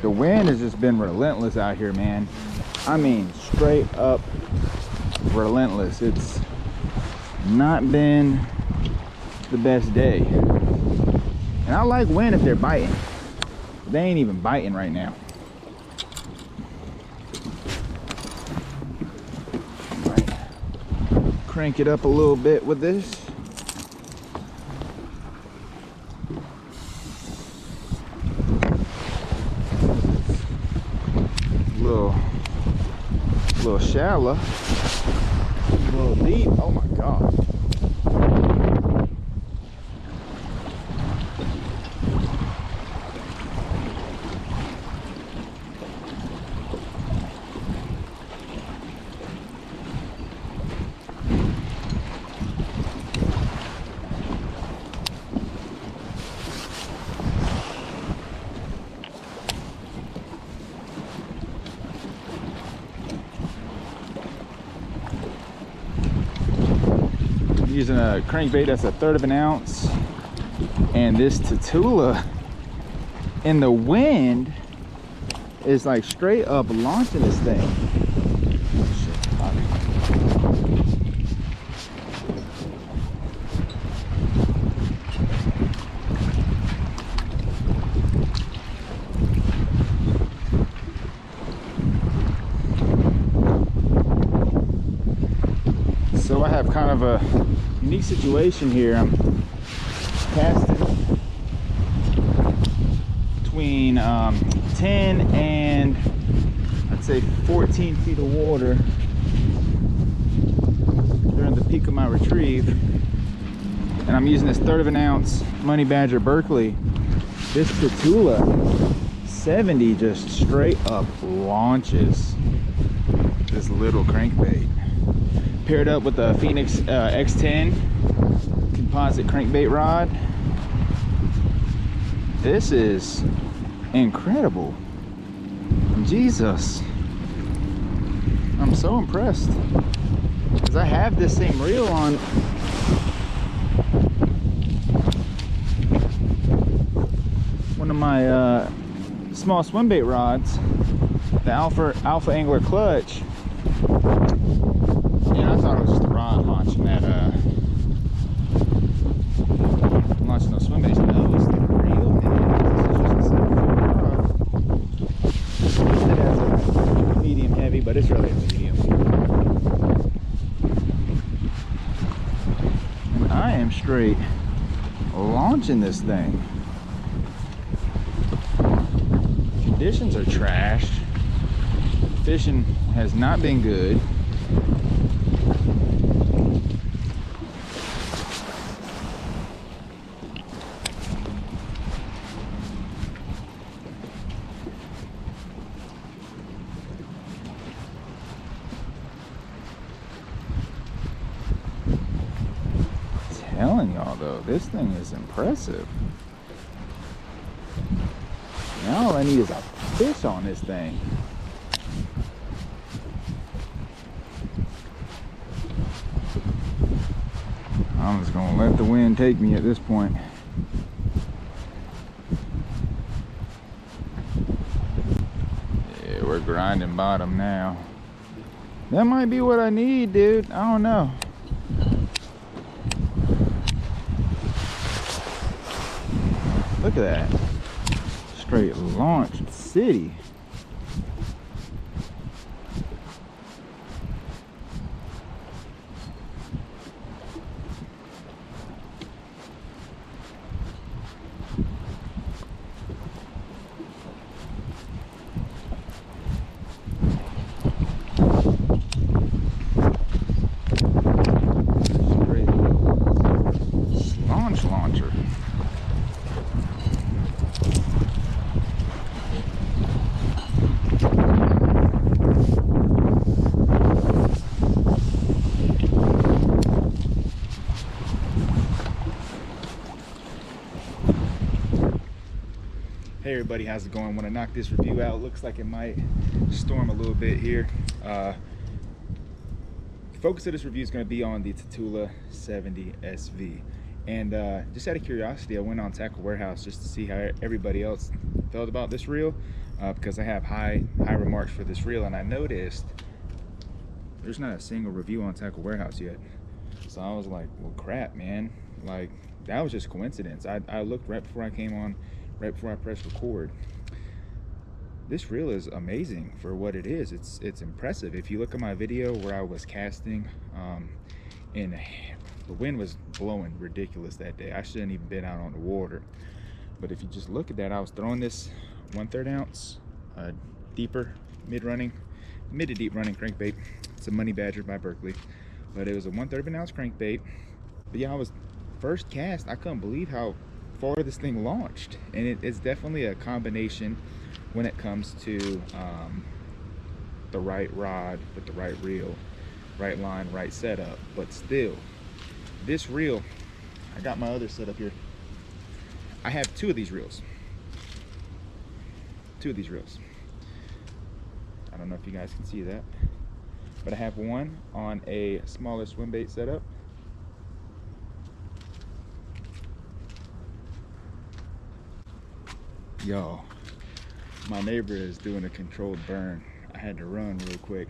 The wind has just been relentless out here, man. I mean, straight up relentless. It's not been the best day. And I like wind if they're biting. They ain't even biting right now. Right. Crank it up a little bit with this. Little shallow, a little deep. Oh my God. Using a crankbait that's 1/3 of an ounce, and this Tatula in the wind is like straight up launching this thing. So I have kind of a unique situation here. I'm casting between 10 and I'd say 14 feet of water during the peak of my retrieve, and I'm using this 1/3 of an ounce Money Badger Berkeley. This Tatula 70 just straight up launches this little crankbait. Paired up with the Phoenix X10 composite crankbait rod. This is incredible. Jesus, I'm so impressed, because I have this same reel on one of my small swim bait rods, the Alpha Angler Clutch. And I thought it was just the rod launching that, launching those swim baits. No, it's the reel, man. This is just a 7-foot rod. It has a medium heavy, but it's really a medium. And I am straight launching this thing. Conditions are trash. Fishing has not been good. Telling y'all though, this thing is impressive. Now all I need is a fish on this thing. I'm just gonna let the wind take me at this point. Yeah, we're grinding bottom now. That might be what I need, dude. I don't know. Look at that. Straight launched city. Launcher. Hey everybody, how's it going? Want to knock this review out. Looks like it might storm a little bit here. The focus of this review is going to be on the Tatula 70 SV. And just out of curiosity, I went on Tackle Warehouse just to see how everybody else felt about this reel, because I have high remarks for this reel, and I noticed there's not a single review on Tackle Warehouse yet. So I was like, well, crap, man. Like, that was just coincidence. I looked right before I came on, right before I pressed record. This reel is amazing for what it is. It's impressive. If you look at my video where I was casting, and the wind was blowing ridiculous that day. I shouldn't even been out on the water. But if you just look at that, I was throwing this 1/3 ounce deeper mid to deep running crankbait. It's a Money Badger by Berkley, but it was a 1/3 of an ounce crankbait. But yeah, I was first cast, I couldn't believe how far this thing launched. And it's definitely a combination when it comes to the right rod with the right reel, right line, right setup. But still, this reel, I got my other setup here. I have two of these reels. I don't know if you guys can see that, but I have one on a smaller swim bait setup. Yo, my neighbor is doing a controlled burn. I had to run real quick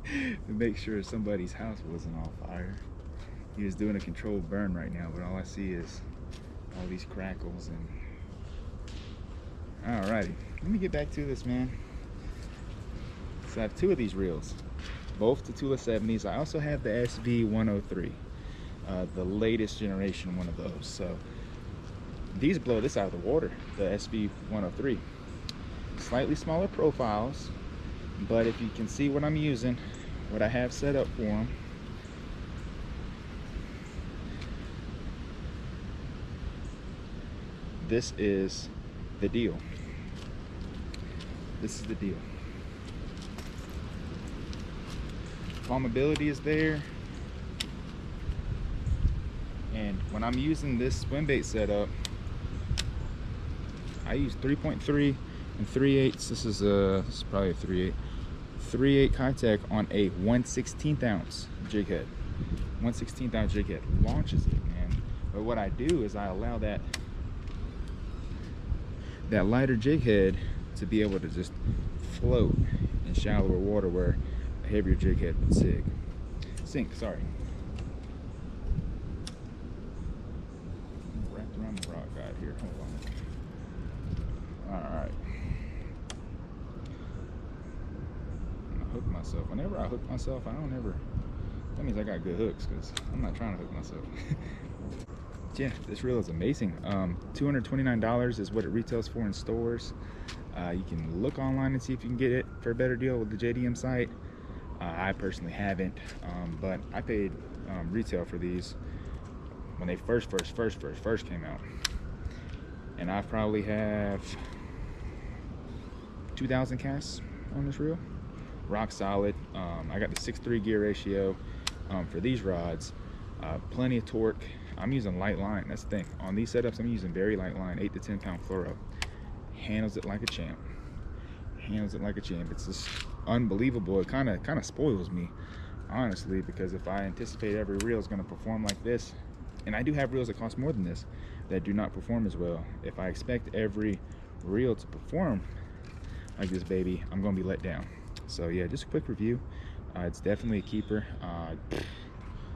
to make sure somebody's house wasn't on fire. He was doing a controlled burn right now, but all I see is all these crackles. And alrighty, let me get back to this, man. So I have two of these reels, both Tatula 70s. I also have the SV 103, the latest generation one of those. So these blow this out of the water, the SV 103. Slightly smaller profiles, but if you can see what I'm using, what I have set up for them, this is the deal. This is the deal. Palmability is there, and when I'm using this swim bait setup, I use 3.3 and 3/8. This is probably a 3/8. 3/8 contact on a 1/16 ounce jig head. 1/16 ounce jig head launches it, man. But what I do is I allow that lighter jig head to be able to just float in shallower water where a heavier jig head would sink. Sorry. Wrapped around the rock guide here. Hold on. All right. I hook myself. Whenever I hook myself, that means I got good hooks, because I'm not trying to hook myself. Yeah, this reel is amazing. $229 is what it retails for in stores. You can look online and see if you can get it for a better deal with the JDM site. I personally haven't, but I paid retail for these when they first came out, and I probably have 2,000 casts on this reel. Rock solid. I got the 6:3 gear ratio for these rods. Plenty of torque. I'm using light line. That's the thing. On these setups, I'm using very light line, 8 to 10 pound fluoro. Handles it like a champ. It's just unbelievable. It kind of spoils me, honestly, because if I anticipate every reel is going to perform like this, and I do have reels that cost more than this that do not perform as well. If I expect every reel to perform like this baby, I'm going to be let down. So yeah, just a quick review. It's definitely a keeper.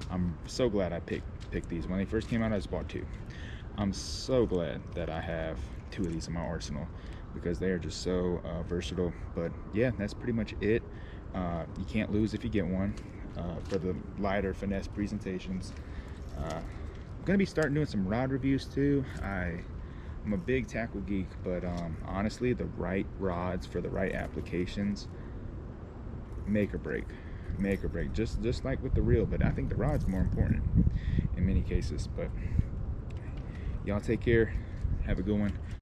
I'm so glad I picked these. When they first came out, I just bought two. I'm so glad that I have two of these in my arsenal, because they are just so versatile. But yeah, that's pretty much it. You can't lose if you get one for the lighter finesse presentations. I'm gonna be starting doing some rod reviews too. I'm a big tackle geek, but honestly, the right rods for the right applications make or break. Just like with the reel, but I think the rod's more important in many cases. But y'all take care, have a good one.